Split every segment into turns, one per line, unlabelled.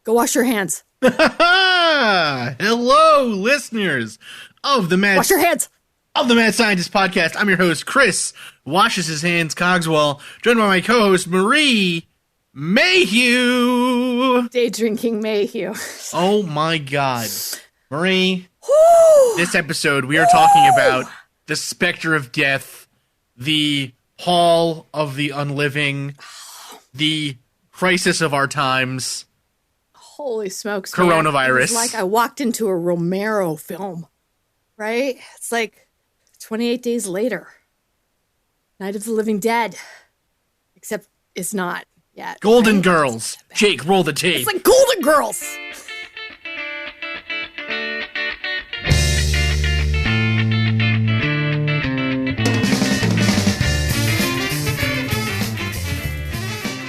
Go wash your hands.
Hello, listeners of the
Wash your hands.
Mad Scientist Podcast. I'm your host, Chris, washes his hands, Cogswell, joined by my co-host, Marie Mayhew.
Day drinking Mayhew.
Oh my God. Marie,
Woo!
this episode we are talking about the specter of death, the hall of the unliving, the crisis of our times.
Holy smokes.
Coronavirus.
It's like I walked into a Romero film, right? It's like 28 days later. Night of the Living Dead. Except it's not yet.
Golden
right?
Girls. Jake, roll the tape.
It's like Golden Girls.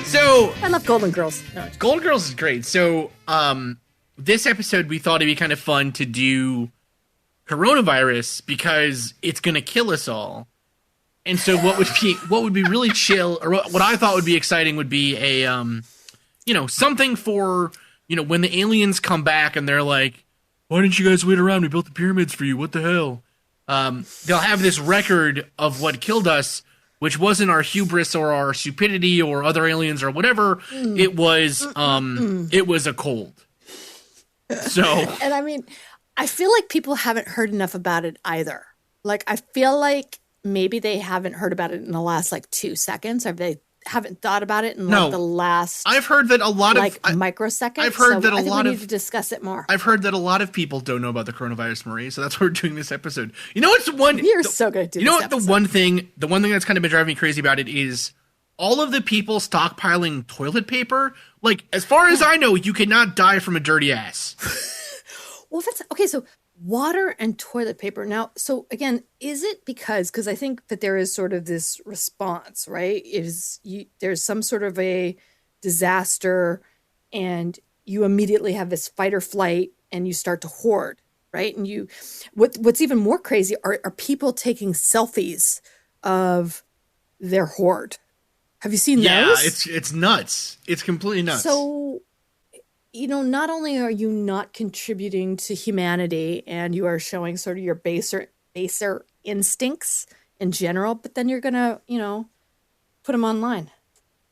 So
I love Golden Girls. No,
Golden Girls is great. So this episode we thought it'd be kind of fun to do coronavirus because it's gonna kill us all. And so what would be really chill, or what I thought would be exciting would be a something for, when the aliens come back and they're like, why didn't you guys wait around? We built the pyramids for you. What the hell? They'll have this record of what killed us, which wasn't our hubris or our stupidity or other aliens or whatever. It was a cold. So,
and I mean, I feel like people haven't heard enough about it either. Like, I feel like maybe they haven't heard about it in the last 2 seconds, or they haven't thought about it in the last.
I've heard that a lot of
microseconds.
I've heard that
I think we need to discuss it more.
I've heard that a lot of people don't know about the coronavirus, Marie. So that's why we're doing this episode. You know what's one?
You're so good.
You know what? The one thing that's kind of been driving me crazy about it is all of the people stockpiling toilet paper. Like, as far as I know, you cannot die from a dirty ass.
Well, that's okay. So water and toilet paper. Now, so again, is it because I think that there is sort of this response, right? There's some sort of a disaster and you immediately have this fight or flight and you start to hoard, right? And what's even more crazy are people taking selfies of their hoard. Have you seen those?
Yeah, it's nuts. It's completely nuts.
So, not only are you not contributing to humanity and you are showing sort of your baser instincts in general, but then you're going to, put them online.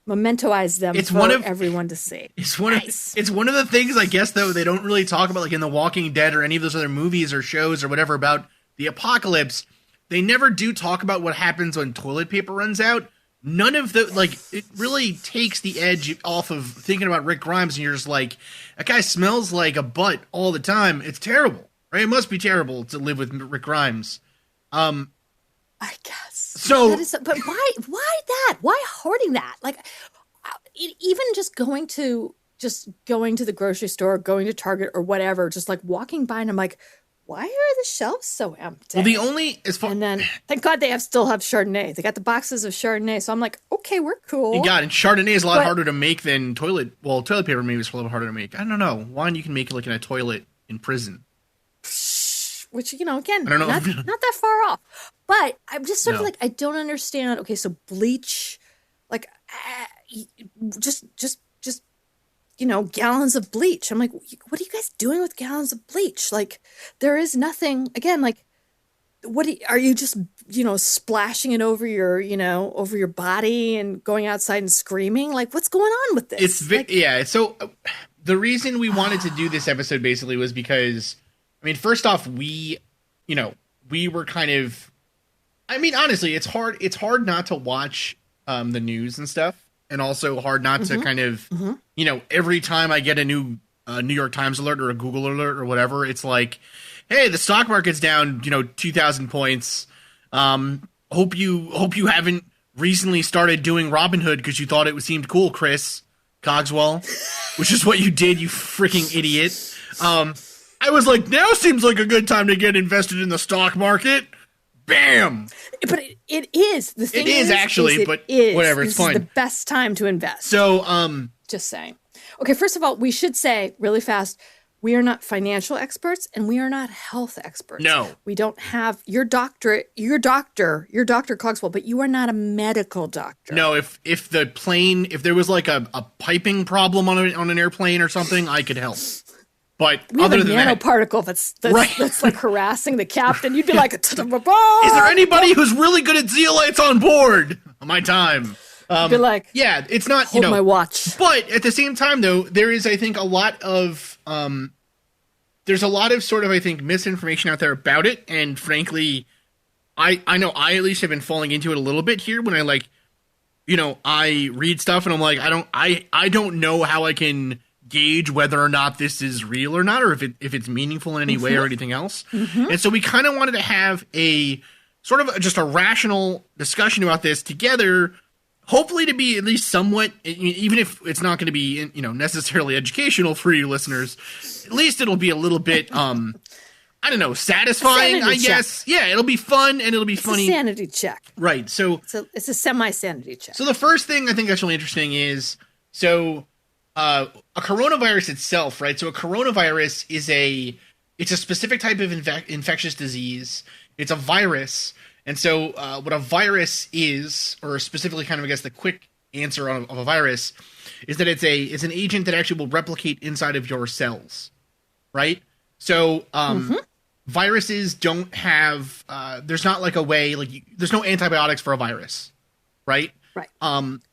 Mementoize them for everyone to see.
It's one of the things, I guess, though, they don't really talk about, like in The Walking Dead or any of those other movies or shows or whatever about the apocalypse. They never do talk about what happens when toilet paper runs out. None of the, it really takes the edge off of thinking about Rick Grimes, and you're just like, that guy smells like a butt all the time. It's terrible, right? It must be terrible to live with Rick Grimes.
I guess.
So,
but why that? Why hoarding that? Even just going to the grocery store, going to Target or whatever, just walking by and I'm like, why are the shelves so empty?
Well,
and then thank God they still have Chardonnay. They got the boxes of Chardonnay, so I'm like, okay, we're cool.
And Chardonnay is a lot harder to make than toilet. Well, toilet paper maybe is a little harder to make. I don't know. Wine you can make it in a toilet in prison.
Which again, I don't know. Not that far off. But I'm just sort of I don't understand. Okay, so bleach, just gallons of bleach. I'm like, what are you guys doing with gallons of bleach? There is nothing, again, are you just, splashing it over your body and going outside and screaming? What's going on with this?
So the reason we wanted to do this episode basically was because, first off, we were kind of, honestly, it's hard not to watch the news and stuff. And also hard not to kind of, every time I get a new New York Times alert or a Google alert or whatever, it's like, hey, the stock market's down, 2,000 points. Hope you haven't recently started doing Robinhood because you thought it seemed cool, Chris Cogswell, which is what you did, you freaking idiot. I was like, now seems like a good time to get invested in the stock market. Bam!
But it is. The thing is actually,
but whatever, it's fine.
This is the best time to invest.
So,
just saying. Okay, first of all, we should say really fast, we are not financial experts and we are not health experts.
No.
We don't have your doctor Cogswell, but you are not a medical doctor.
No, if there was like a piping problem on an airplane or something, I could help. But
we
other
have a
than
nanoparticle that's
right.
that's like harassing the captain. You'd be like,
is there anybody who's really good at zeolites on board? My time.
Be like,
yeah, it's not,
hold my watch.
But at the same time, though, there is, I think, a lot of there's a lot of sort of, I think, misinformation out there about it, and frankly, I know I at least have been falling into it a little bit here when I I read stuff and I'm like, I don't know how I can gauge whether or not this is real or not, or if it's meaningful in any way or anything else. And so we kind of wanted to have a sort of just a rational discussion about this together, hopefully to be at least somewhat, even if it's not going to be, necessarily educational for you listeners, at least it'll be a little bit, I don't know, satisfying, I guess. Yeah, it'll be fun and it'll be funny.
A sanity check.
Right. So
it's a semi-sanity check.
So the first thing I think that's really interesting is, a coronavirus itself, right? So a coronavirus it's a specific type of infectious disease. It's a virus. And so what a virus is, or specifically kind of, I guess, the quick answer of a virus, is that it's an agent that actually will replicate inside of your cells, right? So viruses don't have, there's not like a way, there's no antibiotics for a virus, right?
Right.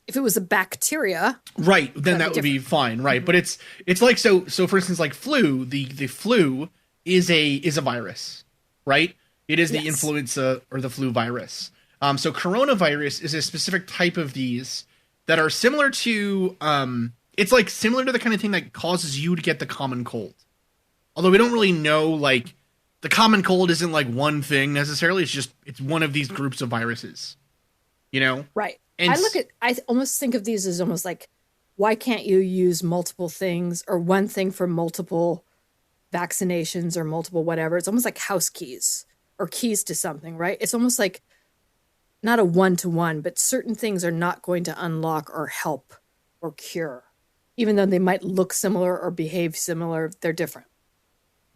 If it was a bacteria,
right, then that would be fine, right? But it's like so for instance, like flu, the flu is a virus, right? It is the influenza or the flu virus. So coronavirus is a specific type of these that are similar to it's like similar to the kind of thing that causes you to get the common cold. Although we don't really know, like, the common cold isn't like one thing necessarily, it's one of these groups of viruses. Right. And
I almost think of these as almost like, why can't you use multiple things or one thing for multiple vaccinations or multiple whatever? It's almost like house keys or keys to something, right? It's almost like not a one-to-one, but certain things are not going to unlock or help or cure. Even though they might look similar or behave similar, they're different.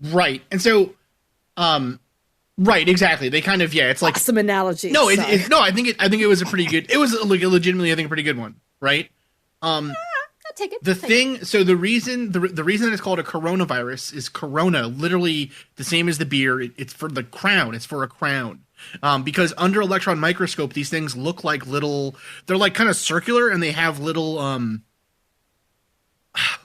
Right. And so, right, exactly. They kind of, it's like
some analogy.
No, I think it was a pretty good. It was like legitimately, I think, a pretty good one, right?
I'll take it.
So the reason that it's called a coronavirus is corona, literally the same as the beer. It's for the crown. It's for a crown. Because under electron microscope, these things look like little. They're like kind of circular, and they have little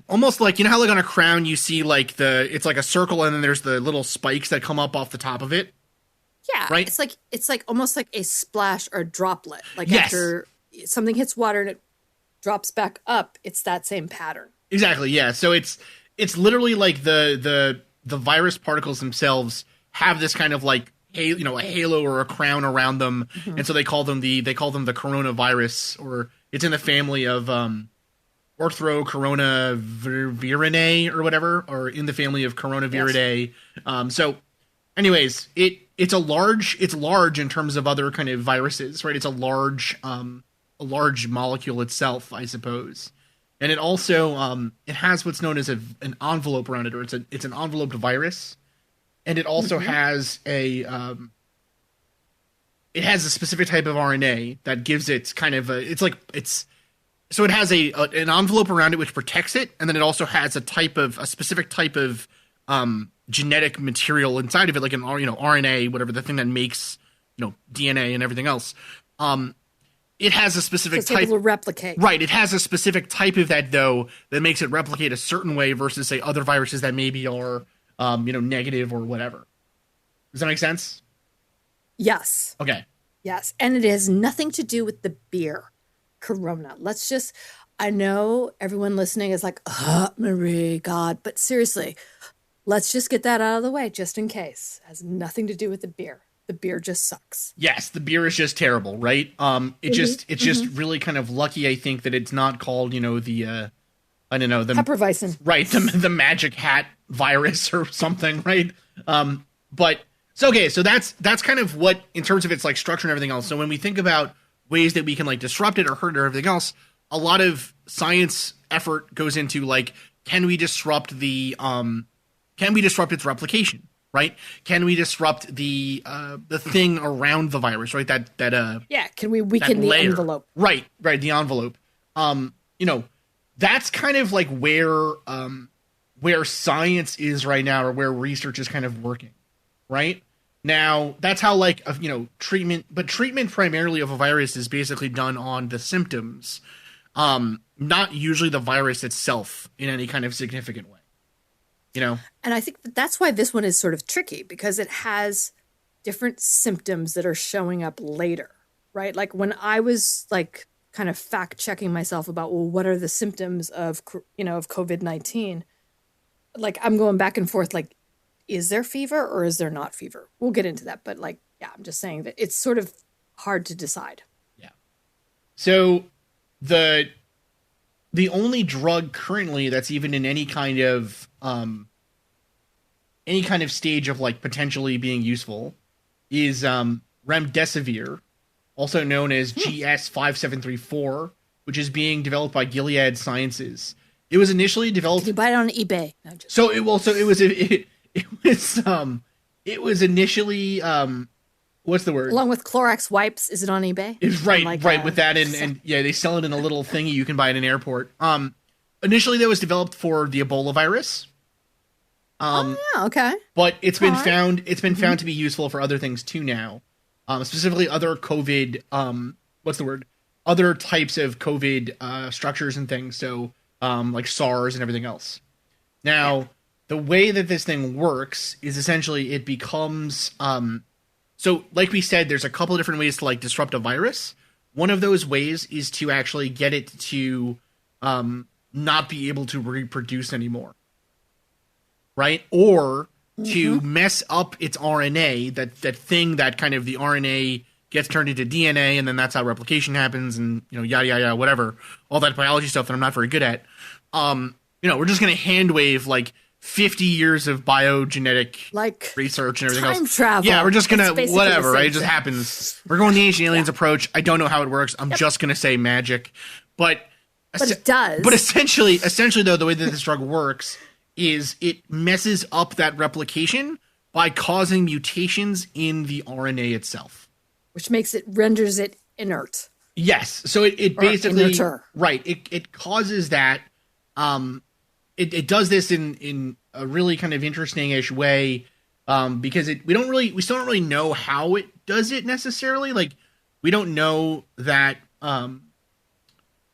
almost like, how like on a crown you see like it's like a circle and then there's the little spikes that come up off the top of it.
Yeah.
Right.
It's like almost like a splash or a droplet. Like after something hits water and it drops back up, it's that same pattern.
Exactly. Yeah. So it's literally like the virus particles themselves have this kind of like a halo or a crown around them. Mm-hmm. And so they call them the coronavirus, or it's in the family of Orthocoronavirinae or whatever, or in the family of Coronaviridae. Yes. So anyways, it's large in terms of other kind of viruses, right? It's a large molecule itself, I suppose. And it also it has what's known as an envelope around it, or it's an enveloped virus. And it also has a specific type of RNA that gives it kind of so it has an envelope around it which protects it, and then it also has a specific type of genetic material inside of it, like an RNA, whatever, the thing that makes DNA and everything else. It has a specific type
able to replicate.
Right, it has a specific type of that though that makes it replicate a certain way versus say other viruses that maybe are negative or whatever. Does that make sense?
Yes.
Okay.
Yes, and it has nothing to do with the beer. Corona. I know everyone listening is like, Marie, God, but seriously, let's just get that out of the way just in case. It has nothing to do with the beer. The beer just sucks.
Yes, the beer is just terrible, right? It's just really kind of lucky, I think, that it's not called, the
Hefeweizen.
Right, the magic hat virus or something, right? But so that's kind of what, in terms of its like structure and everything else. So when we think about ways that we can like disrupt it or hurt it or everything else, a lot of science effort goes into like, can we disrupt the Can we disrupt its replication? Right? Can we disrupt the thing around the virus? Right?
Yeah. Can we weaken the envelope?
Right. The envelope. That's kind of like where science is right now, or where research is kind of working. Right now, that's how treatment primarily of a virus is basically done on the symptoms, not usually the virus itself in any kind of significant way.
And I think that's why this one is sort of tricky, because it has different symptoms that are showing up later, right? Like when I was like kind of fact checking myself about, well, what are the symptoms of COVID-19? Like I'm going back and forth, like, is there fever or is there not fever? We'll get into that. But like, yeah, I'm just saying that it's sort of hard to decide.
Yeah. So the only drug currently that's even in any kind of stage of like potentially being useful is remdesivir, also known as GS5734, which is being developed by Gilead Sciences. It was initially developed.
Can you buy it on eBay? No,
it was initially what's the word?
Along with Clorox wipes, is it on eBay?
It's right with that, and yeah, they sell it in a little thingy you can buy at an airport. Initially that was developed for the Ebola virus.
Okay.
But it's been found to be useful for other things too now. Specifically other COVID other types of COVID structures and things, so like SARS and everything else. Now, the way that this thing works is essentially it becomes so like we said, there's a couple of different ways to like disrupt a virus. One of those ways is to actually get it to not be able to reproduce anymore. Right? Or to mess up its RNA, that thing that kind of the RNA gets turned into DNA, and then that's how replication happens, and yada whatever, all that biology stuff that I'm not very good at. We're just gonna hand wave like 50 years of biogenetic research and everything
time
else.
Travel.
Yeah, we're just gonna whatever, right? It just happens. We're going the ancient aliens approach. I don't know how it works. I'm just gonna say magic, but
it does.
But essentially though, the way that this drug works is it messes up that replication by causing mutations in the RNA itself,
which renders it inert.
Yes, so it basically
inerter.
Right. It causes that. It does this in a really kind of interesting-ish way, because we still don't really know how it does it necessarily. Like we don't know that.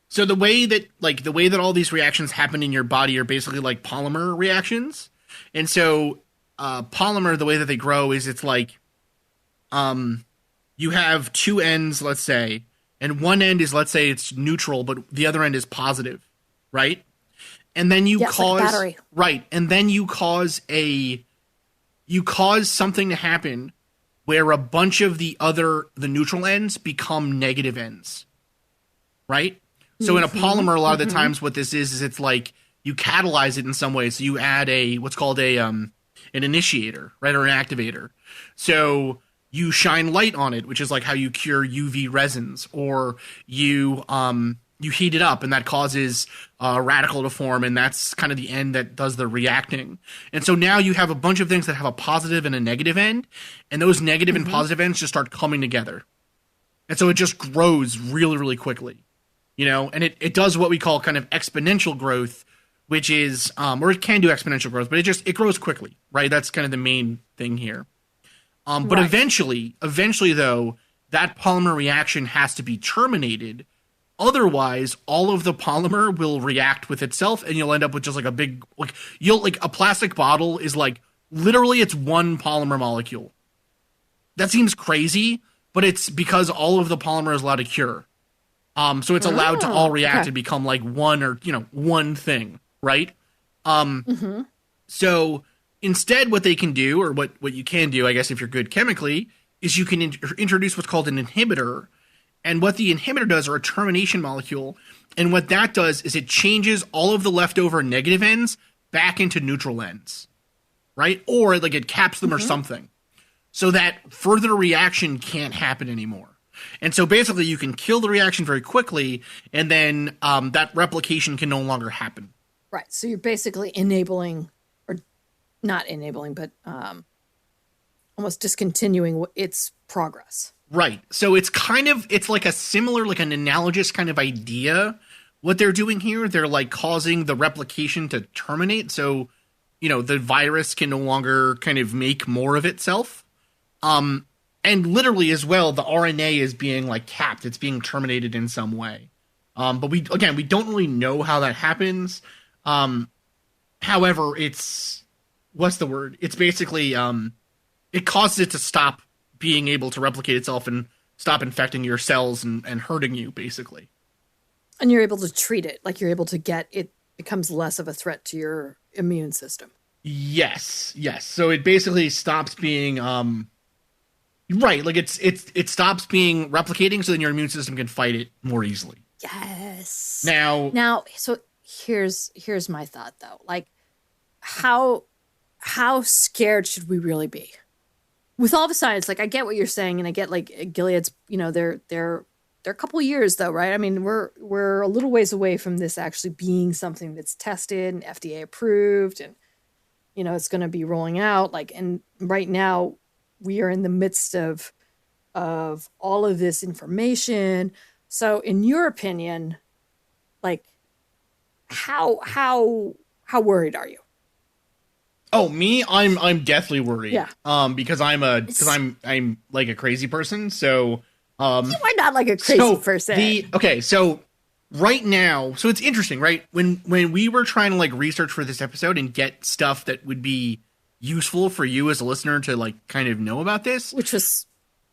So the way that all these reactions happen in your body are basically like polymer reactions. And so polymer, the way that they grow is it's like you have two ends, let's say, and one end is, let's say, it's neutral, but the other end is positive, right? And then you cause
like a battery.
Right, and then you cause something to happen where a bunch of the neutral ends become negative ends. Right? So in a polymer, a lot of the times what this is it's like you catalyze it in some way. So you add what's called an initiator, right, or an activator. So you shine light on it, which is like how you cure UV resins, or you heat it up, and that causes a radical to form, and that's kind of the end that does the reacting. And so now you have a bunch of things that have a positive and a negative end, and those negative and positive ends just start coming together. And so it just grows really, really quickly. And it does what we call kind of exponential growth, which is, or it can do exponential growth, but it grows quickly, right? That's kind of the main thing here. But eventually though, that polymer reaction has to be terminated. Otherwise, all of the polymer will react with itself, and you'll end up with just like a big, a plastic bottle is like, literally it's one polymer molecule. That seems crazy, but it's because all of the polymer is allowed to cure. So it's allowed to all react and become like one or, one thing, right? So instead what they can do, or what you can do, I guess, if you're good chemically, is you can introduce what's called an inhibitor. And what the inhibitor does, or a termination molecule, and what that does is it changes all of the leftover negative ends back into neutral ends, right? Or like it caps them or something, so that further reaction can't happen anymore. And so basically you can kill the reaction very quickly, and then that replication can no longer happen.
Right. So you're basically enabling or not enabling, but almost discontinuing its progress.
Right. So it's like a similar, like an analogous kind of idea. What they're doing here, they're like causing the replication to terminate. So, the virus can no longer kind of make more of itself. And literally as well, the RNA is being like capped. It's being terminated in some way. But we don't really know how that happens. However, what's the word? It's basically, it causes it to stop being able to replicate itself and stop infecting your cells and hurting you, basically.
And you're able to treat it, like you're able to it becomes less of a threat to your immune system.
Yes. So it basically stops being, right, like it stops being replicating, so then your immune system can fight it more easily.
Yes.
Now,
so here's my thought though. Like, how scared should we really be? With all the science, like I get what you're saying, and I get like Gilead's, they're a couple of years though, right? I mean, we're a little ways away from this actually being something that's tested and FDA approved, and it's going to be rolling out. Like, and right now we are in the midst of all of this information. So, in your opinion, like, how worried are you?
Oh, me? I'm deathly worried.
Yeah.
Because I'm like a crazy person. So,
you are not like a crazy person.
So right now, so it's interesting, right? When we were trying to like research for this episode and get stuff that would be useful for you as a listener to like kind of know about this,
which was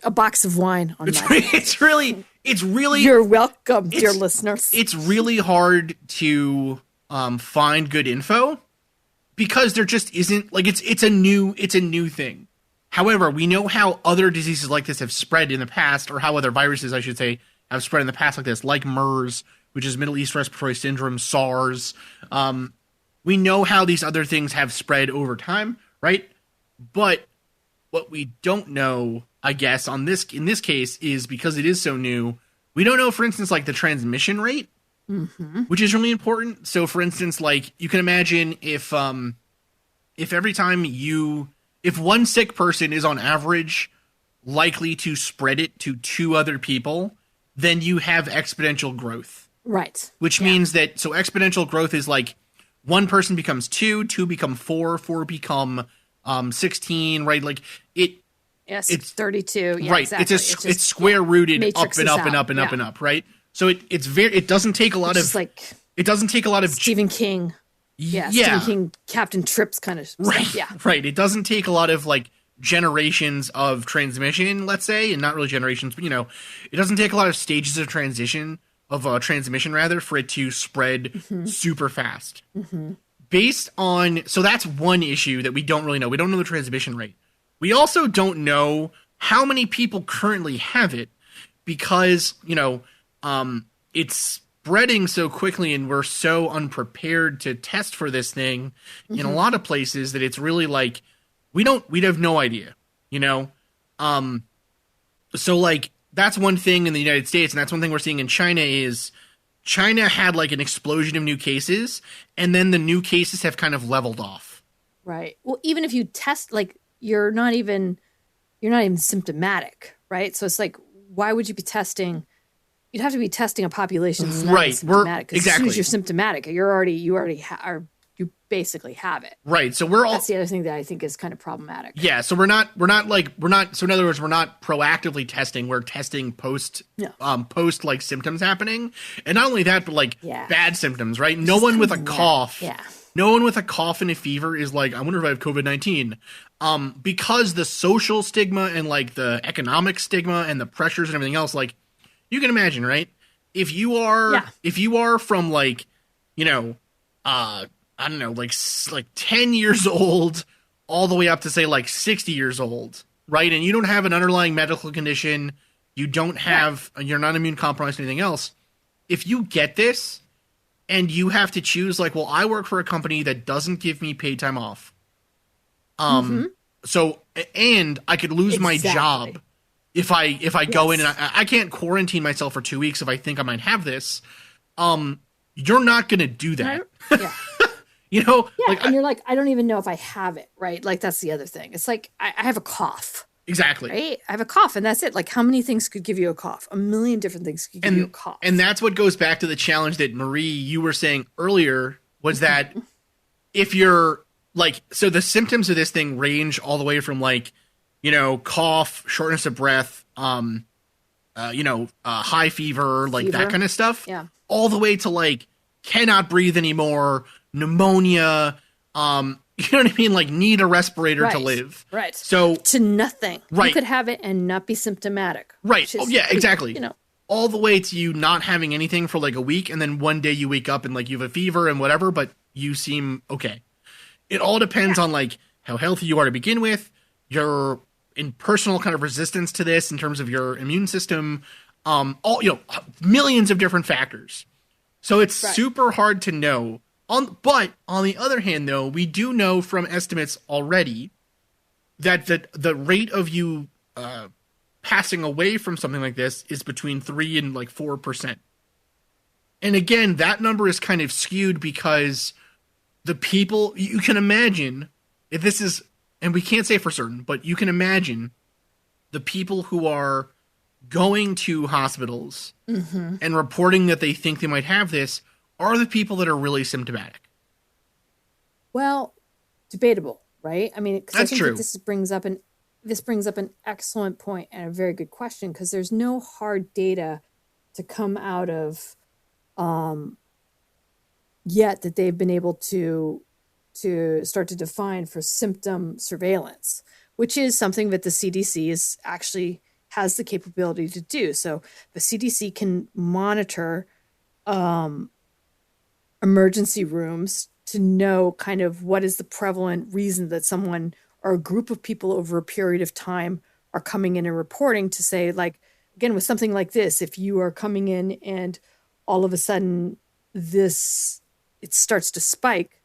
a box of wine on
it's really
you're welcome, dear listeners.
It's really hard to find good info because there just isn't, like, it's a new thing. However, we know how other diseases like this have spread in the past, or how other viruses, I should say, have spread in the past like this, like MERS, which is Middle East Respiratory Syndrome, SARS. We know how these other things have spread over time, right? But what we don't know, I guess, in this case, is because it is so new, we don't know, for instance, like the transmission rate, which is really important. So, for instance, like you can imagine if every time if one sick person is on average likely to spread it to 2 other people, then you have exponential growth.
Right.
Which means that, so exponential growth is like 1 person becomes 2, 2 become 4, 4 become 16, right? Like
it's 32. Yeah,
right.
Exactly.
It's square rooted up and up and up and
yeah.
up and up, right? So it doesn't take a lot of,
like,
it doesn't take a lot of
Stephen King. Yeah. Stephen King, Captain Trips kind of stuff.
Right.
Yeah.
Right. It doesn't take a lot of like generations of transmission, let's say, and not really generations, but it doesn't take a lot of stages of transmission rather, for it to spread super fast. Based on, so that's one issue that we don't really know. We don't know the transmission rate. We also don't know how many people currently have it, because, it's spreading so quickly and we're so unprepared to test for this thing in a lot of places that it's really like, we'd have no idea, so like, that's one thing in the United States, and that's one thing we're seeing in China is China had like an explosion of new cases, and then the new cases have kind of leveled off.
Right. Well, even if you test, like, you're not even symptomatic, right? So it's like, why would you be testing? You'd have to be testing a population that's not symptomatic. Because as soon as you're symptomatic, you basically have it.
Right. So
that's the other thing that I think is kind of problematic.
Yeah. So we're not. So in other words, we're not proactively testing. We're testing post like symptoms happening, and not only that, but like bad symptoms. Right. No one with a cough.
Yeah.
No one with a cough and a fever is like, I wonder if I have COVID-19. Because the social stigma and like the economic stigma and the pressures and everything else, like, you can imagine, right? If you are from like, I don't know, like 10 years old all the way up to say like 60 years old, right? And you don't have an underlying medical condition, you don't have, you're not immune compromised or anything else. If you get this and you have to choose, like, well, I work for a company that doesn't give me paid time off. So, and I could lose my job if I go in and I can't quarantine myself for 2 weeks if I think I might have this. You're not going to do that.
Yeah.
You know,
Yeah,
like
and you're like, I don't even know if I have it, right? Like that's the other thing. It's like I have a cough,
exactly.
right? I have a cough, and that's it. Like how many things could give you a cough? A million different things could give you a
And
cough.
that's what goes back to the challenge that Marie you were saying earlier was that if you're like, so the symptoms of this thing range all the way from like, you know, cough, shortness of breath, high fever, like that kind of stuff,
Yeah.
all the way to like cannot breathe anymore, pneumonia, you know what I mean? Like need a respirator to live.
Right.
So
to nothing.
Right.
You could have it and not be symptomatic.
Right. Oh yeah, exactly.
You know.
All the way to you not having anything for like a week, and then one day you wake up and like you have a fever and whatever, but you seem okay. It all depends on like how healthy you are to begin with, your in personal kind of resistance to this in terms of your immune system, all millions of different factors. So it's super hard to know. But on the other hand, though, we do know from estimates already that the rate of you passing away from something like this is between 3 and like 4%. And again, that number is kind of skewed because the people you can imagine if this is, and we can't say for certain, but you can imagine the people who are going to hospitals and reporting that they think they might have this are the people that are really symptomatic.
Well, debatable, right? I mean,
that's true.
This brings up an excellent point and a very good question because there's no hard data to come out of yet that they've been able to start to define for symptom surveillance, which is something that the CDC is actually has the capability to do. So the CDC can monitor emergency rooms to know kind of what is the prevalent reason that someone or a group of people over a period of time are coming in and reporting to say, like, again, with something like this, if you are coming in and all of a sudden it starts to spike,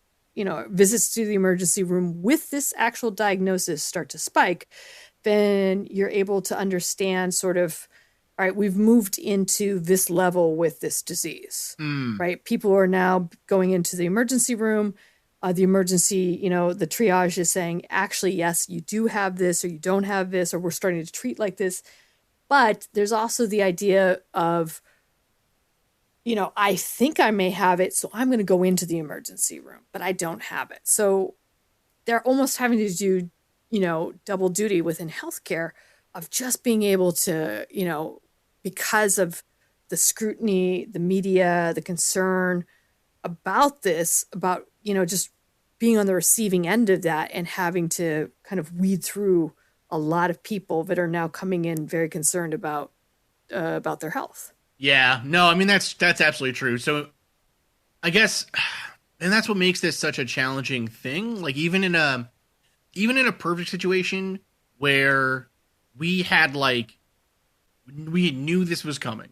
visits to the emergency room with this actual diagnosis start to spike, then you're able to understand sort of, all right, we've moved into this level with this disease, right? People are now going into the emergency room. The emergency, the triage is saying, actually, yes, you do have this or you don't have this, or we're starting to treat like this. But there's also the idea of, I think I may have it, so I'm going to go into the emergency room, but I don't have it. So they're almost having to do, double duty within healthcare of just being able to, because of the scrutiny, the media, the concern about this, about, just being on the receiving end of that and having to kind of weed through a lot of people that are now coming in very concerned about their health.
Yeah, no, I mean, that's absolutely true. So I guess, and that's what makes this such a challenging thing. Like even in a perfect situation where we knew this was coming,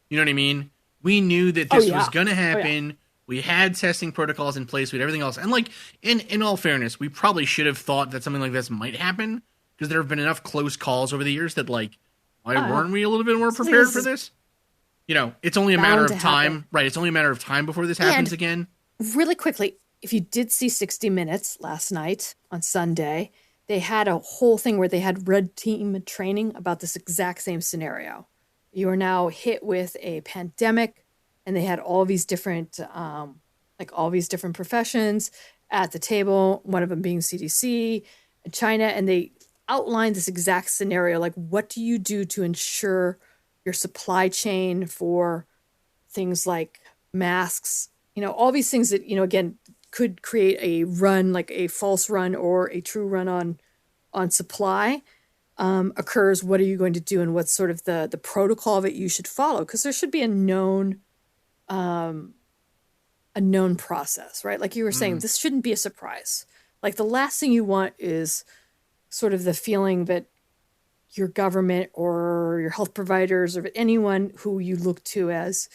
you know what I mean? We knew that this was going to happen. Oh, yeah. We had testing protocols in place. We had everything else. And like, in all fairness, we probably should have thought that something like this might happen because there have been enough close calls over the years that like, why weren't we a little bit more prepared for this? It's only a matter of time, right? It's only a matter of time before this happens again.
Really quickly, if you did see 60 Minutes last night on Sunday, they had a whole thing where they had red team training about this exact same scenario. You are now hit with a pandemic, and they had all these different, professions at the table. One of them being CDC and China, and they outlined this exact scenario. Like, what do you do to ensure your supply chain for things like masks, all these things that, again, could create a run, like a false run or a true run on supply occurs. What are you going to do? And what's sort of the protocol that you should follow? Because there should be a known process, right? Like you were saying, this shouldn't be a surprise. Like the last thing you want is sort of the feeling that your government or your health providers or anyone who you look to as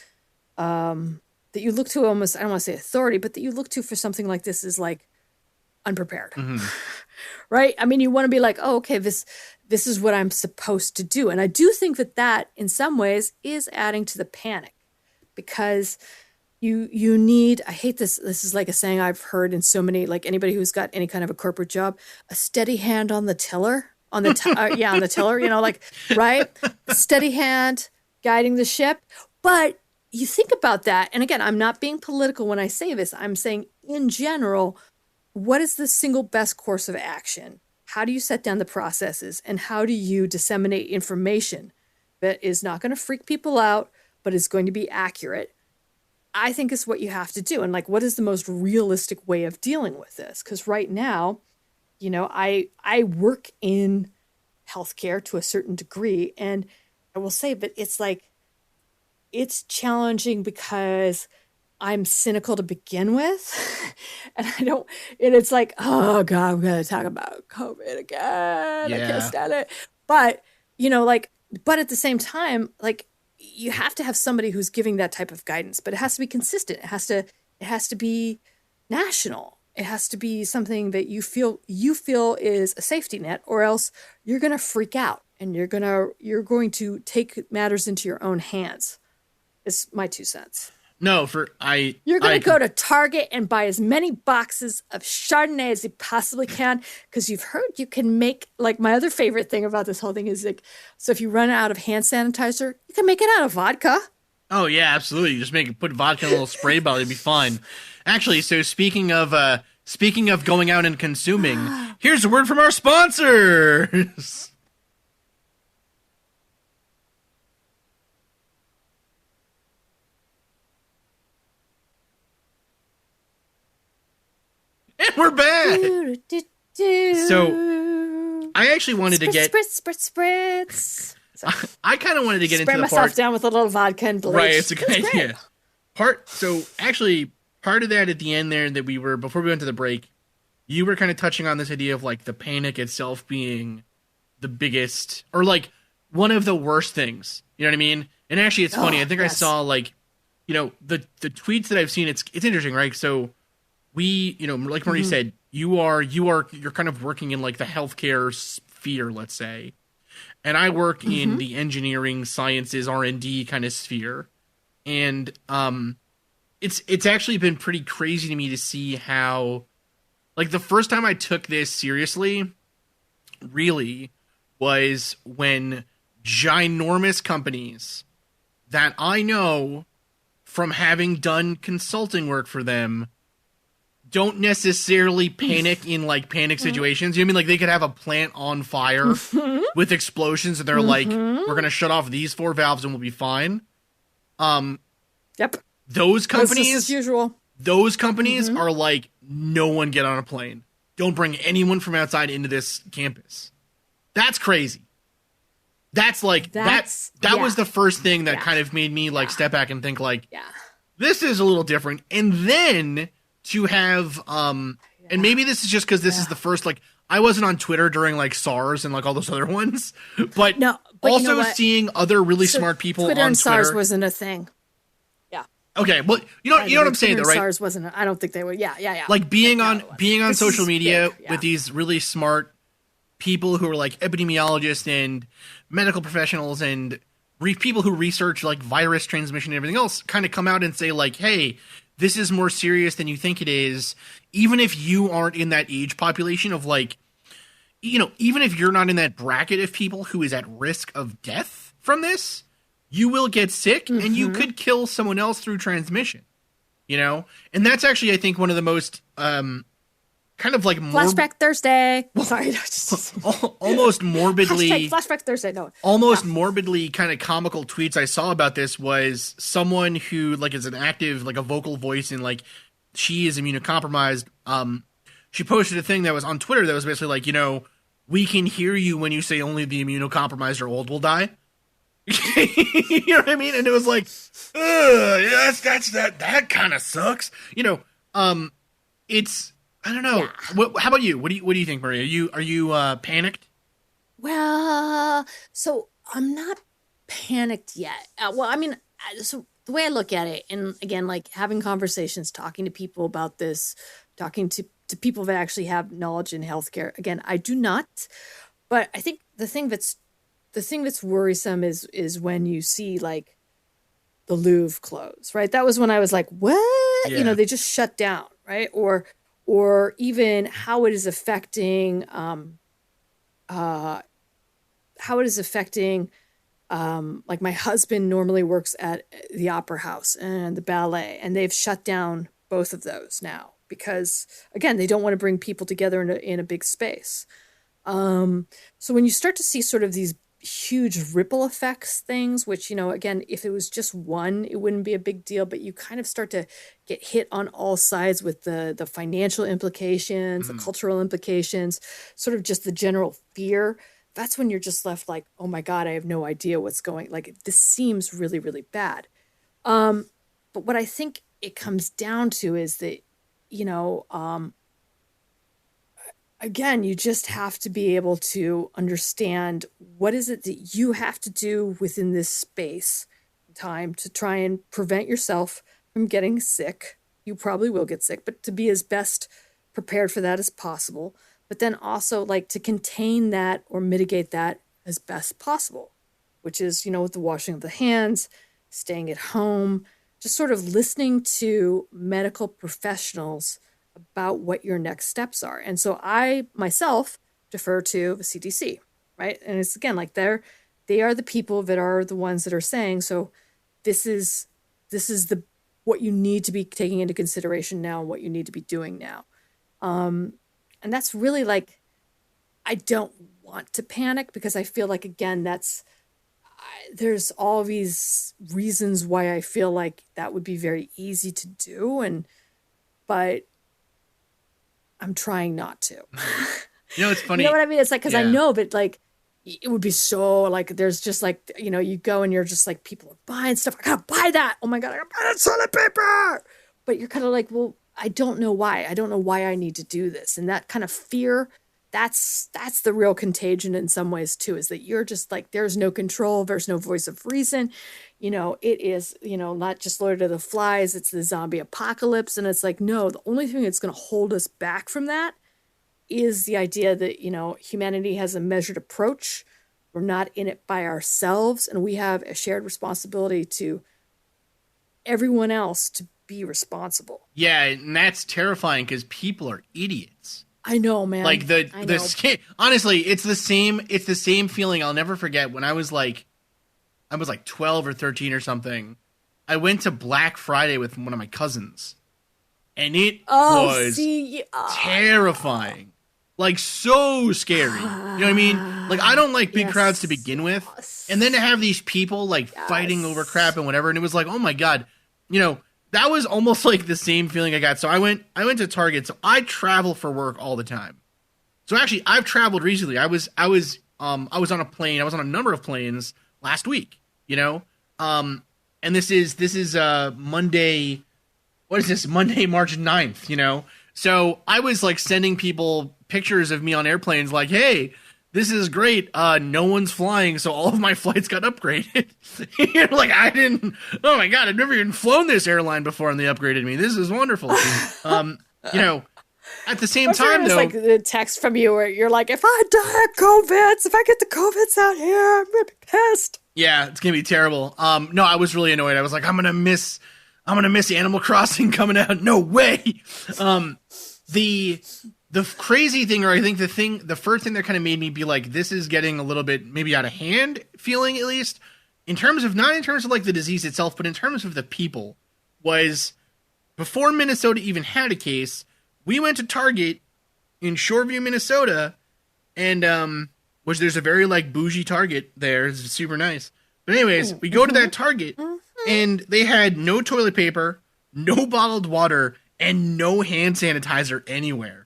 that you look to almost, I don't want to say authority, but that you look to for something like this is like unprepared, right? I mean, you want to be like, oh, okay, this is what I'm supposed to do. And I do think that in some ways is adding to the panic because You need, I hate this is like a saying I've heard in so many, like anybody who's got any kind of a corporate job, a steady hand on the tiller, yeah, on the tiller, like, right, steady hand guiding the ship. But you think about that, and again, I'm not being political when I say this. I'm saying in general, what is the single best course of action? How do you set down the processes, and how do you disseminate information that is not going to freak people out but is going to be accurate? I think is what you have to do. And like, what is the most realistic way of dealing with this? Because right now, I work in healthcare to a certain degree, and I will say that it's like, it's challenging because I'm cynical to begin with. And it's like, oh God, I'm going to talk about COVID again. I can't stand it. But, but at the same time, like, you have to have somebody who's giving that type of guidance, but it has to be consistent. It has to be national. It has to be something that you feel is a safety net, or else you're going to freak out and you're going to take matters into your own hands. It's my 2 cents.
No,
you're going to go to Target and buy as many boxes of Chardonnay as you possibly can, because you've heard you can make, like, my other favorite thing about this whole thing is, like, so if you run out of hand sanitizer, you can make it out of vodka.
Oh yeah, absolutely. You just put vodka in a little spray bottle, it'd be fine. Actually, so speaking of going out and consuming, here's a word from our sponsors. And we're back. So I actually wanted to get
spritz.
I kind of wanted to get into the part.
Spray myself down with a little vodka and bleach.
Right, it's a good idea. Part of that at the end there that before we went to the break, you were kind of touching on this idea of like the panic itself being the biggest, or like one of the worst things. You know what I mean? And actually, it's funny. I think I saw like, the tweets that I've seen. It's interesting, right? So we, like Marie said, you're kind of working in like the healthcare sphere, let's say. And I work in the engineering sciences R&D kind of sphere. And it's actually been pretty crazy to me to see how, like, the first time I took this seriously really was when ginormous companies that I know from having done consulting work for them don't necessarily panic in like panic situations. You know what I mean? Like, they could have a plant on fire with explosions and they're like, we're going to shut off these 4 valves and we'll be fine.
Yep.
Those companies,
as usual.
Those companies are like, no one get on a plane. Don't bring anyone from outside into this campus. That's crazy. That's like, that was the first thing that kind of made me like step back and think like, this is a little different. And then to have, and maybe this is just because this is the first, like, I wasn't on Twitter during like SARS and like all those other ones, but also seeing other really smart people
Twitter
on
and
Twitter.
SARS wasn't a thing. Yeah.
Okay. Well, you know what I'm saying though, right?
SARS wasn't. I don't think they were. Yeah.
Like being on social media with these really smart people who are like epidemiologists and medical professionals and people who research like virus transmission and everything else kind of come out and say like, hey, this is more serious than you think it is. Even if you aren't in that age population of like, even if you're not in that bracket of people who is at risk of death from this, you will get sick and you could kill someone else through transmission, and that's actually, I think, one of the most, kind of like
Flashback Thursday. Sorry,
almost morbidly
Flashback Thursday. No,
morbidly kind of comical tweets I saw about this was someone who like is an active, like a vocal voice in like, she is immunocompromised. She posted a thing that was on Twitter that was basically like, we can hear you when you say only the immunocompromised or old will die. You know what I mean? And it was like, yes, that kind of sucks. It's, I don't know. Yeah. How about you? What do you think, Maria? Are you panicked?
Well, so I'm not panicked yet. Well, I mean, so the way I look at it, and again, like having conversations, talking to people about this, talking to people that actually have knowledge in healthcare. Again, I do not, but I think the thing that's worrisome is when you see like the Louvre close, right? That was when I was like, what?
Yeah.
They just shut down, right? Or even how it is affecting uh how it is affecting like my husband normally works at the opera house and the ballet, and they've shut down both of those now because again, they don't want to bring people together in a big space. So when you start to see sort of these huge ripple effects things, which, again, if it was just one, it wouldn't be a big deal, but you kind of start to get hit on all sides with the financial implications, the
Mhm.
cultural implications, sort of just the general fear. That's when you're just left like, oh my God, I have no idea what's going, like, this seems really, really bad. Um, but what I think it comes down to is that, you know, um, again, you just have to be able to understand what is it that you have to do within this space time to try and prevent yourself from getting sick. You probably will get sick, but to be as best prepared for that as possible. But then also like to contain that or mitigate that as best possible, which is, with the washing of the hands, staying at home, just sort of listening to medical professionals about what your next steps are. And so I myself defer to the CDC, right? And it's again like they are the people that are the ones that are saying, so this is the what you need to be taking into consideration now and what you need to be doing now. Um and that's really like I don't want to panic because I feel like again there's all these reasons why I feel like that would be very easy to do but I'm trying not to.
It's
You know
funny.
what I mean? It's like, because I
Yeah.
know, but like, it would be so like, there's just like, you go and you're just like, people are buying stuff. I gotta buy that. Oh my God, I gotta buy that toilet paper. But you're kind of like, well, I don't know why. I don't know why I need to do this. And that kind of fear, that's the real contagion in some ways too, is that you're just like, there's no control, there's no voice of reason. It is, not just Lord of the Flies, it's the zombie apocalypse. And it's like, no, the only thing that's going to hold us back from that is the idea that, humanity has a measured approach. We're not in it by ourselves, and we have a shared responsibility to everyone else to be responsible.
Yeah, and that's terrifying because people are idiots.
I know, man.
Like
I know.
honestly, it's the same feeling. I'll never forget when I was like 12 or 13 or something. I went to Black Friday with one of my cousins, and it
Oh,
was
see,
terrifying. Like, so scary. You know what I mean? Like, I don't like big
yes,
crowds to begin with.
yes,
And then to have these people like fighting over crap and whatever, and it was like, oh my God, that was almost like the same feeling I got. So I went to Target. So I travel for work all the time. So actually, I've traveled recently. I was on a plane. I was on a number of planes last week. And this is Monday. What is this? Monday, March 9th. So I was like sending people pictures of me on airplanes, like, hey, this is great. No one's flying, so all of my flights got upgraded. Like, I didn't. Oh my God, I've never even flown this airline before, and they upgraded me. This is wonderful. You know, at the same time,
it's
though,
like the text from you where you're like, if I die of COVID, if I get the COVIDs out here, I'm gonna be pissed.
yeah, it's gonna be terrible. No, I was really annoyed. I was like, I'm gonna miss Animal Crossing coming out. No way. The crazy thing, or I think the first thing that kind of made me be like, this is getting a little bit maybe out of hand, feeling at least, not in terms of like the disease itself, but in terms of the people, was before Minnesota even had a case, we went to Target in Shoreview, Minnesota, and which there's a very like bougie Target there. It's super nice. But anyways, we go to that Target, and they had no toilet paper, no bottled water, and no hand sanitizer anywhere.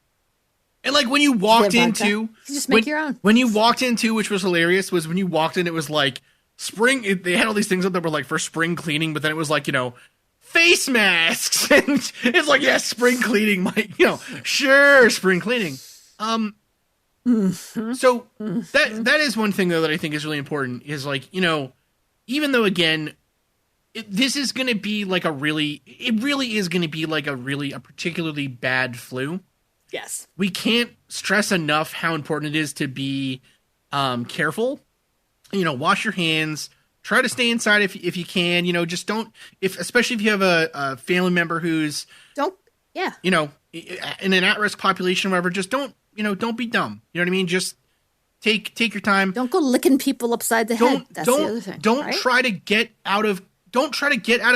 And like when you walked into,
You just make your own.
When you walked into, which was hilarious, was when you walked in, it was like spring. They had all these things up that were like for spring cleaning, but then it was like, face masks, and it's like, yeah, spring cleaning, Mike. Sure, spring cleaning. So that is one thing though that I think is really important. Is like, even though again, this is going to be like it really is going to be like a particularly bad flu.
Yes.
We can't stress enough how important it is to be careful. Wash your hands, try to stay inside if you can. You know, just don't, especially if you have a family member who's,
Don't, yeah.
you know, in an at-risk population or whatever, just don't be dumb. You know what I mean? Just take your time.
Don't go licking people upside the head. That's the other thing.
Don't
right?
try to get out of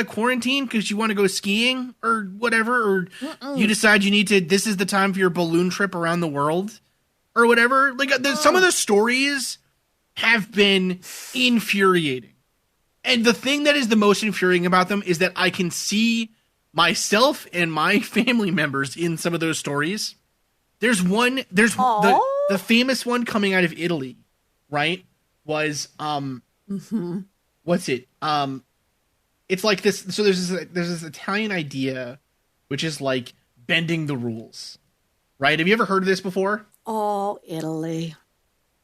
quarantine because you want to go skiing or whatever, or you decide this is the time for your balloon trip around the world or whatever. Like some of the stories have been infuriating. And the thing that is the most infuriating about them is that I can see myself and my family members in some of those stories. There's the famous one coming out of Italy, right? Was what's it? It's like this. So there's this Italian idea, which is like bending the rules, right? Have you ever heard of this before?
Oh, Italy.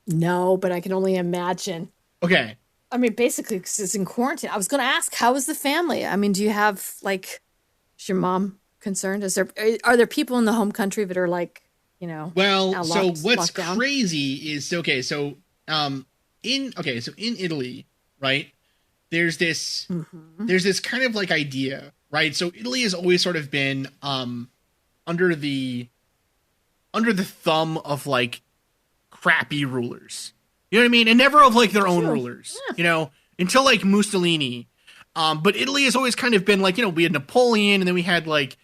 No, but I can only imagine.
Okay.
I mean, basically, because it's in quarantine. I was going to ask, how is the family? I mean, do you have, like, is your mom concerned? Are there people in the home country that are like, you know?
Well, so what's crazy is, so in Italy, right? There's this kind of like idea, right? So Italy has always sort of been under the thumb of like crappy rulers. You know what I mean? And never of like their own rulers, you know, until like Mussolini. But Italy has always kind of been like, you know, we had Napoleon and then we had like,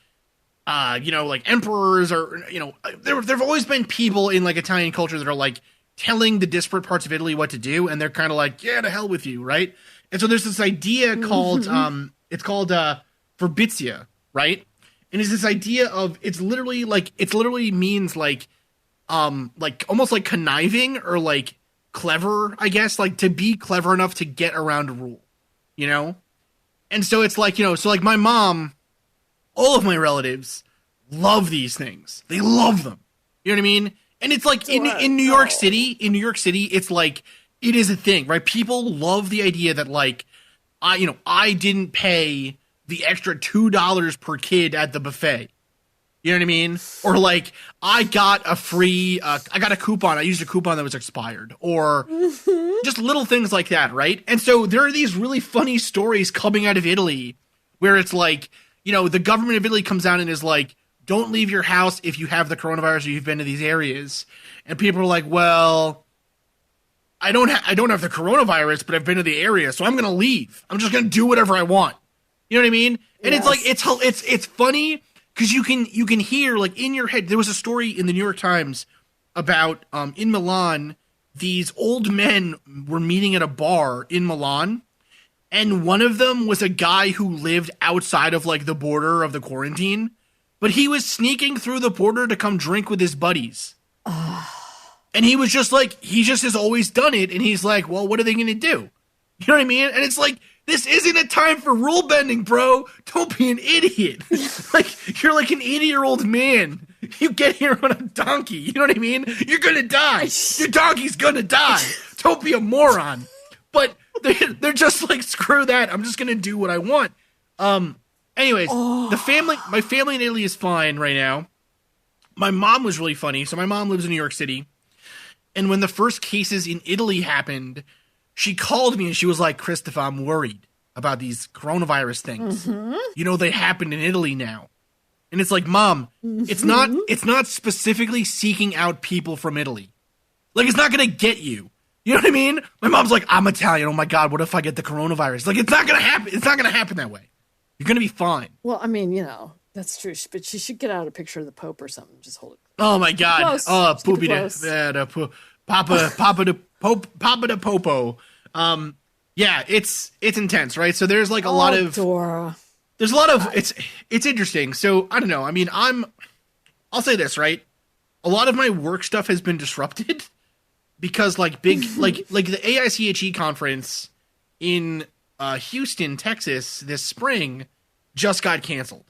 you know, like emperors or, you know, there've always been people in like Italian culture that are like telling the disparate parts of Italy what to do. And they're kind of like, yeah, to hell with you. Right. And so there's this idea called, it's called Furbizia, right? And it's this idea of, it literally means like almost like conniving or like clever, I guess, like to be clever enough to get around a rule, you know? And so it's like, you know, so like my mom, all of my relatives love these things. They love them. You know what I mean? And it's like in New York City, it's like, it is a thing, right? People love the idea that like, I didn't pay the extra $2 per kid at the buffet. You know what I mean? Or like, I got a coupon. I used a coupon that was expired, or just little things like that, right? And so there are these really funny stories coming out of Italy where it's like, you know, the government of Italy comes out and is like, don't leave your house if you have the coronavirus or you've been to these areas. And people are like, well, I don't have the coronavirus, but I've been to the area, so I'm going to leave. I'm just going to do whatever I want. You know what I mean? And It's like, it's funny because you can hear like in your head. There was a story in the New York Times about, in Milan, these old men were meeting at a bar in Milan. And one of them was a guy who lived outside of like the border of the quarantine, but he was sneaking through the border to come drink with his buddies. And he was just like, he just has always done it. And he's like, well, what are they going to do? You know what I mean? And it's like, this isn't a time for rule bending, bro. Don't be an idiot. Like, you're like an 80-year-old man. You get here on a donkey. You know what I mean? You're going to die. Your donkey's going to die. Don't be a moron. But they're just like, screw that. I'm just going to do what I want. Anyways, my family in Italy is fine right now. My mom was really funny. So my mom lives in New York City. And when the first cases in Italy happened, she called me and she was like, Christopher, I'm worried about these coronavirus things. You know, they happened in Italy now. And it's like, Mom, it's not specifically seeking out people from Italy. Like, it's not going to get you. You know what I mean? My mom's like, I'm Italian. Oh my God, what if I get the coronavirus? Like, it's not going to happen. It's not going to happen that way. You're going to be fine.
Well, I mean, you know, that's true. But she should get out a picture of the Pope or something. Just hold it.
Oh my God.
Close.
Oh, poopy Papa de Popo. Yeah, it's intense, right? So there's like a lot of
Dora.
There's a lot of it's interesting. So I don't know. I mean, I'll say this, right? A lot of my work stuff has been disrupted because like big like the AICHE conference in Houston, Texas this spring just got canceled.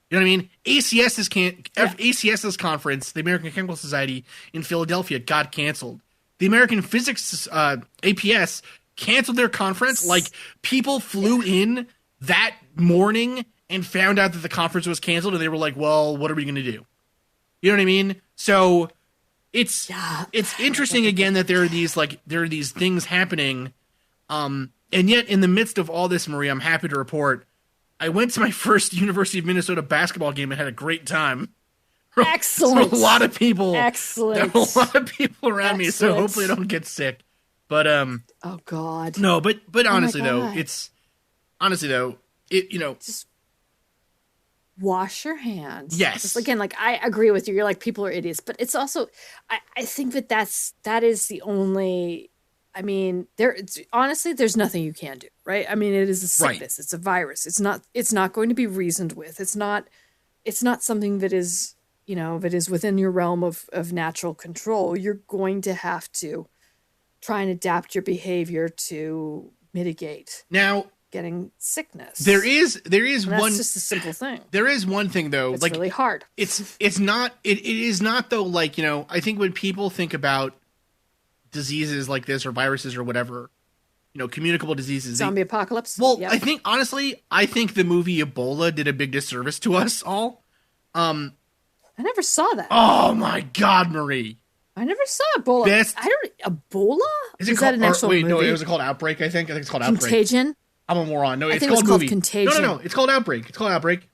You know what I mean? ACS's conference, the American Chemical Society in Philadelphia, got canceled. The American Physics APS canceled their conference. Like, people flew in that morning and found out that the conference was canceled, and they were like, well, what are we going to do? You know what I mean? So it's interesting again that there are these things happening. And yet, in the midst of all this, Marie, I'm happy to report I went to my first University of Minnesota basketball game and had a great time.
Excellent.
So a lot of people.
Excellent.
There were a lot of people around me, so
Excellent.
hopefully I don't get sick. But
Oh God.
no, but honestly though,
God.
just
Wash your hands.
Yes.
Just, again, like I agree with you. You're like, people are idiots, but it's also, I think that is the only. I mean, honestly, there's nothing you can do, right? I mean, it is a sickness. It's a virus. It's not going to be reasoned with. It's not something that is, that is within your realm of natural control. You're going to have to try and adapt your behavior to mitigate
now
getting sickness.
There is
And
one.
that's just a simple thing.
There is one thing though,
It's
like
really hard.
it is not though. Like I think when people think about diseases like this or viruses or whatever, communicable diseases,
Zombie apocalypse.
Well,
Yep.
I think the movie Ebola did a big disservice to us all.
I never saw that.
Oh my God, Marie!
I never saw Ebola. Ebola?
Is
that an actual movie?
No, it was called Outbreak. I think it's called Outbreak.
Contagion?
I'm a moron. No, it's
think
called
it's called
movie.
Contagion.
No, it's called Outbreak. It's called Outbreak.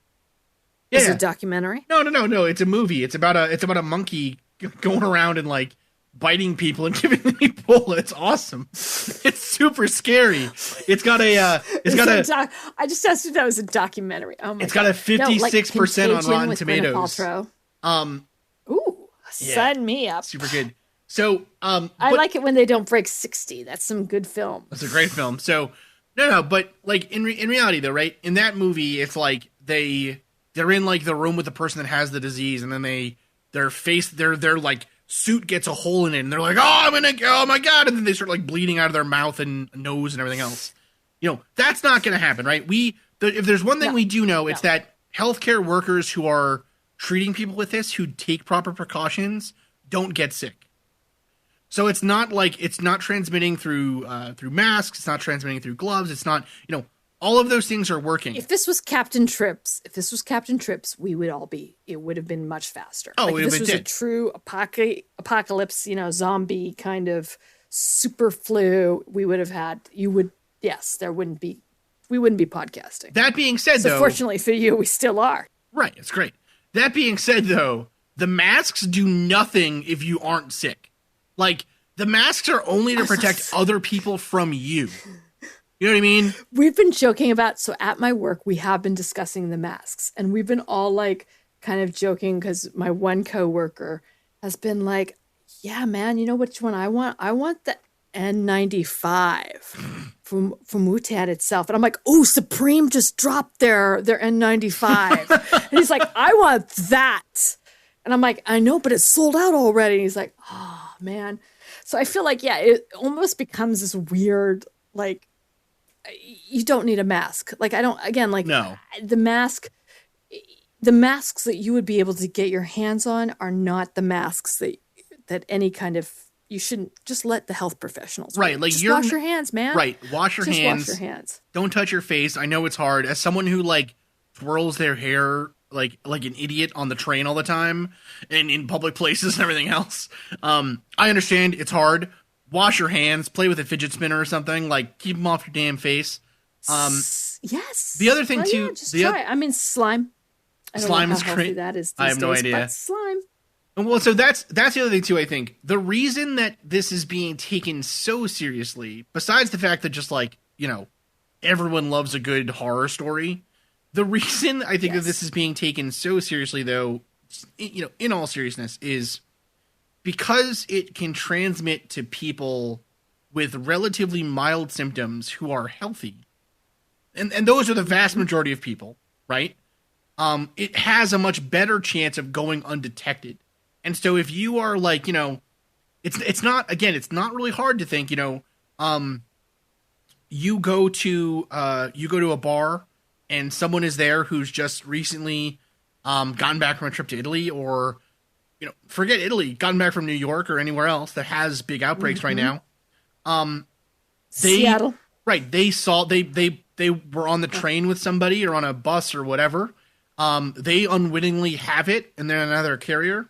Is
Yeah.
it a documentary?
No. It's a movie. It's about a monkey going around and like biting people and giving them Ebola. It's awesome. It's super scary. It's got a.
I just asked if that was a documentary. Oh my
It's got a 56% on Rotten Tomatoes.
Paltrow. Ooh, sign me up.
Super good. So,
I like it when they don't break 60. That's some good film.
That's a great film. So, no, but like in reality though, right? In that movie, it's like they're in like the room with the person that has the disease, and then their like suit gets a hole in it, and they're like, oh my God, and then they start like bleeding out of their mouth and nose and everything else. That's not going to happen, right? If there's one thing we do know, it's that healthcare workers who are treating people with this, who take proper precautions, don't get sick. So it's not transmitting through masks. It's not transmitting through gloves. It's not, all of those things are working.
If this was Captain Trips, it would have been much faster.
Oh,
if this was a true apocalypse, zombie kind of super flu, we wouldn't be podcasting.
That being said, though,
fortunately for you, we still are.
Right, it's great. That being said, though, the masks do nothing if you aren't sick. Like, the masks are only to protect other people from you. You know what I mean?
We've been joking about, so at my work, we have been discussing the masks, and we've been all like kind of joking because my one coworker has been like, yeah, man, you know which one I want? I want the N95 from Wutan itself. And I'm like, oh, Supreme just dropped their N95. And he's like, I want that. And I'm like, I know, but it's sold out already. And he's like, oh, man. So I feel like, it almost becomes this weird, like, you don't need a mask. Like,
No.
The masks that you would be able to get your hands on are not the masks that any kind of, you shouldn't just let the health professionals.
Right. Like,
just wash your hands, man.
Right. Wash your hands.
Wash your hands.
Don't touch your face. I know it's hard. As someone who like twirls their hair like an idiot on the train all the time and in public places and everything else, I understand it's hard. Wash your hands. Play with a fidget spinner or something. Like, keep them off your damn face.
Yes.
The other thing too.
Just try it. I mean, slime. I don't
Slime
know
is
how healthy
great.
that is.
I have no
days,
idea.
But slime.
Well, so that's the other thing too. I think the reason that this is being taken so seriously, besides the fact that just like everyone loves a good horror story, the reason I think that this is being taken so seriously, though, in all seriousness, is because it can transmit to people with relatively mild symptoms who are healthy, and those are the vast majority of people, right? It has a much better chance of going undetected. And so if you are like, it's not really hard to think, you go to a bar and someone is there who's just recently gotten back from a trip to Italy, or forget Italy, gotten back from New York or anywhere else that has big outbreaks right now.
Seattle.
Right. They were on the train with somebody or on a bus or whatever. They unwittingly have it and they're another carrier.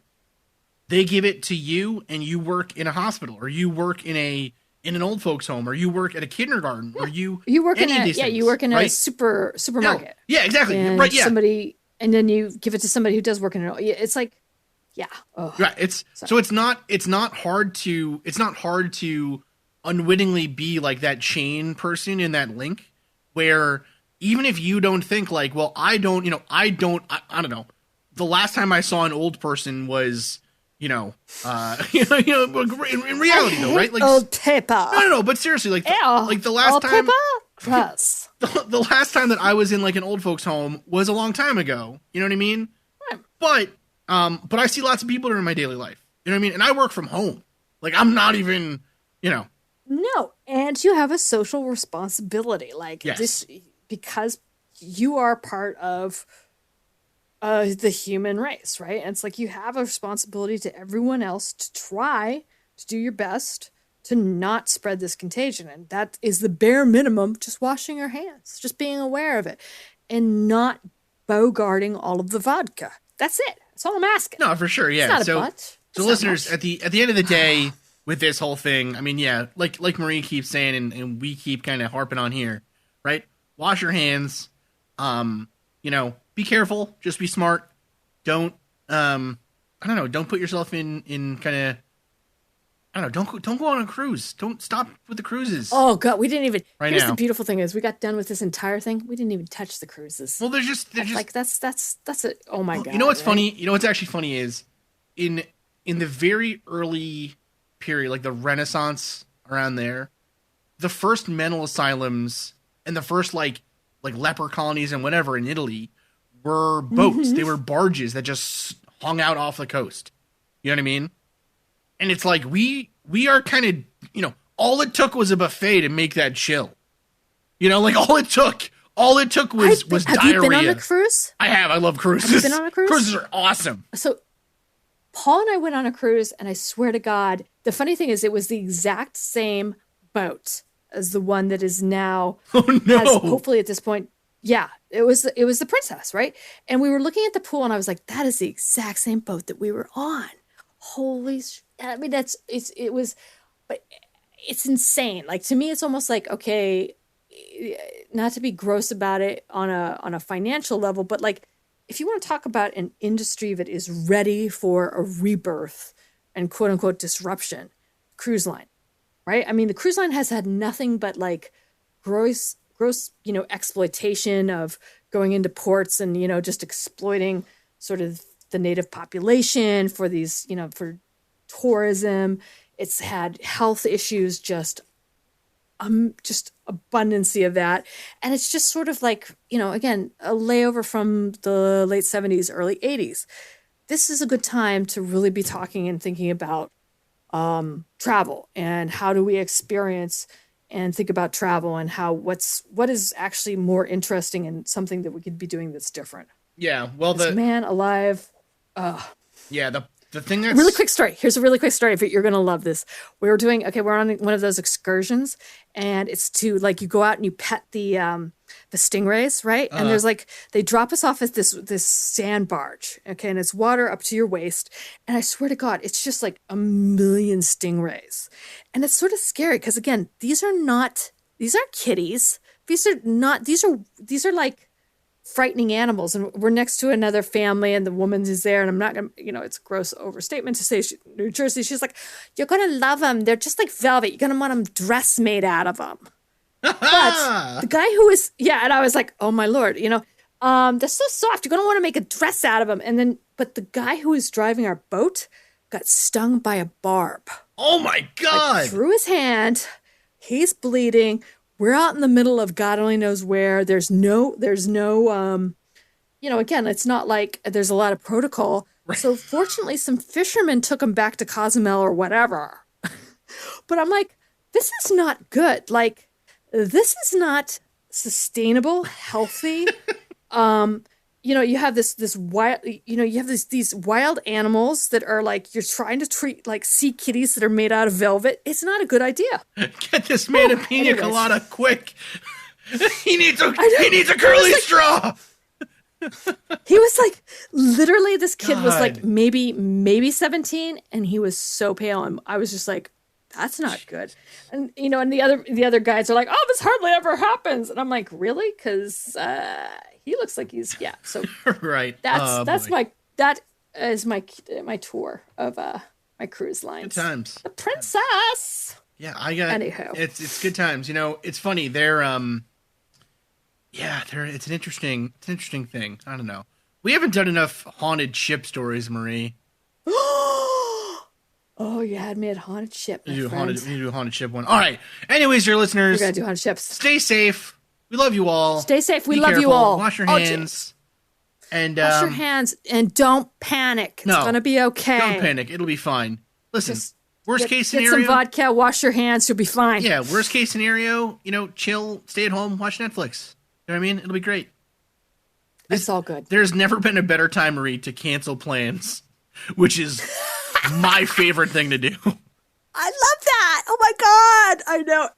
They give it to you and you work in a hospital or you work in a in an old folks home, or you work at a kindergarten, or
You work in
any of
a
these things,
you work in a
right?
supermarket.
Yeah, exactly.
And
Right, yeah.
somebody, and then you give it to somebody who does work in it. It's like, yeah. Oh,
Right. It's not hard to unwittingly be like that chain person in that link, where even if you don't think like, well, I don't know. The last time I saw an old person was, in reality though, right? Like
old paper.
no, but seriously, like the last
old
time,
paper? Yes.
the last time that I was in like an old folks home was a long time ago. You know what I mean?
Right.
But I see lots of people in my daily life. You know what I mean? And I work from home. Like I'm not even,
No, and you have a social responsibility, like
Yes.
this, because you are part of the human race, right? And it's like you have a responsibility to everyone else to try to do your best to not spread this contagion, and that is the bare minimum. Just washing your hands, just being aware of it, and not bogarting all of the vodka. That's it. That's all I'm asking.
No, for sure. Yeah.
It's not a
So,
butt.
so
It's not
listeners,
much.
at the end of the day, with this whole thing, I mean, yeah, like Marie keeps saying, and we keep kind of harping on here, right? Wash your hands. Be careful. Just be smart. Don't I don't know. Don't put yourself in kind of. I don't know. Don't go on a cruise. Don't stop with the cruises.
Oh god, we didn't even.
Right
Here's
now.
the beautiful thing is we got done with this entire thing. We didn't even touch the cruises.
Well, they're just
Like that's a oh my god.
You know what's
right?
funny? You know what's actually funny is in the very early period, like the Renaissance around there, the first mental asylums and the first like leper colonies and whatever in Italy were boats.
Mm-hmm.
They were barges that just hung out off the coast. You know what I mean? And it's like we are kind of, all it took was a buffet to make that chill. Like all it took was
Have
diarrhea.
you been on a cruise?
I have. I love cruises.
Have you been on a cruise?
Cruises are awesome.
So Paul and I went on a cruise, and I swear to God, the funny thing is, it was the exact same boat as the one that is now.
Oh no!
Has, hopefully, at this point, yeah, it was the Princess, right? And we were looking at the pool, and I was like, "That is the exact same boat that we were on." Holy! I mean, it was, but it's insane. Like to me, it's almost like okay, not to be gross about it on a financial level, but like if you want to talk about an industry that is ready for a rebirth and quote unquote disruption, cruise line, right? I mean, the cruise line has had nothing but like gross, exploitation of going into ports and, just exploiting sort of the native population for these, for tourism. It's had health issues, just abundancy of that. And it's just sort of like, again, a layover from the late 70s, early 80s. This is a good time to really be talking and thinking about travel and how do we experience and think about travel and what is actually more interesting and something that we could be doing that's different.
Yeah, well,
This man alive.
Yeah, the thing that's
Really quick story. Here's a really quick story, but you're going to love this. We're on one of those excursions, and it's to like you go out and you pet the stingrays, right? And there's like they drop us off at this sand barge, okay, and it's water up to your waist. And I swear to God, it's just like a million stingrays, and it's sort of scary because again, these aren't kitties. These are like frightening animals, and we're next to another family and the woman is there, and I'm not gonna, it's a gross overstatement to say New Jersey, she's like, you're gonna love them, they're just like velvet, you're gonna want them dress made out of them. But the guy who was and I was like, oh my Lord, they're so soft, you're gonna want to make a dress out of them. But the guy who was driving our boat got stung by a barb.
Oh my God!
Like, through his hand, he's bleeding. We're out in the middle of God only knows where. There's no, again, it's not like there's a lot of protocol. Right. So fortunately, some fishermen took him back to Cozumel or whatever. But I'm like, this is not good. Like, this is not sustainable, healthy. You have this wild, you have these wild animals that are like, you're trying to treat like sea kitties that are made out of velvet. It's not a good idea.
Get this man a pina colada quick. He needs a curly straw.
He was like, literally, this kid was like maybe 17, and he was so pale, and I was just like, that's not good. And and the other guys are like, oh, this hardly ever happens, and I'm like, really? Because he looks like he's So
right.
that is my tour of my cruise lines.
Good times.
The Princess.
Yeah, I got.
Anywho,
it's good times. It's funny. They're it's an interesting thing. I don't know. We haven't done enough haunted ship stories, Marie.
Oh yeah, I made a haunted ship.
We need to do a haunted ship one. All right. Anyways, your listeners,
we're gonna do haunted ships.
Stay safe. We love you all.
Stay safe. We
Be
love
careful.
you all.
Wash your hands. And
wash your hands and don't panic. It's gonna be okay.
Don't panic. It'll be fine. Listen. Worst case scenario.
Get some vodka. Wash your hands. You'll be fine.
Yeah. Worst case scenario. Chill. Stay at home. Watch Netflix. You know what I mean? It'll be great.
It's all good.
There's never been a better time, Marie, to cancel plans, which is my favorite thing to do.
I love that. Oh my God. I know.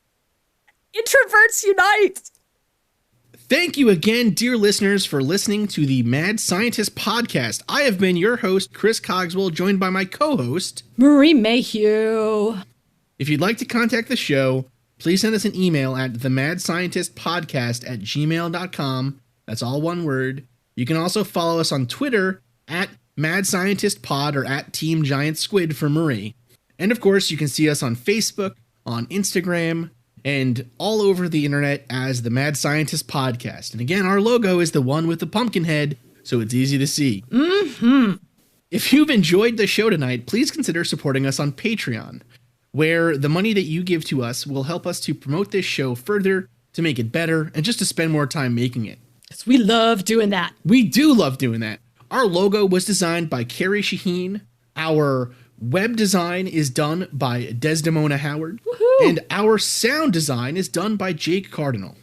Introverts unite.
Thank you again, dear listeners, for listening to the Mad Scientist podcast. I have been your host, Chris Cogswell, joined by my co-host,
Marie Mayhew.
If you'd like to contact the show, please send us an email at themadscientistpodcast@gmail.com. That's all one word. You can also follow us on Twitter at Mad Scientist Pod or at Team Giant Squid for Marie. And of course, you can see us on Facebook, on Instagram, and all over the internet as the Mad Scientist Podcast. And again, our logo is the one with the pumpkin head, so it's easy to see.
Mm-hmm.
If you've enjoyed the show tonight, please consider supporting us on Patreon, where the money that you give to us will help us to promote this show further, to make it better, and just to spend more time making it.
Yes, we love doing that.
We do love doing that. Our logo was designed by Carrie Shaheen. Our web design is done by Desdemona Howard.
Woohoo!
And our sound design is done by Jake Cardinal.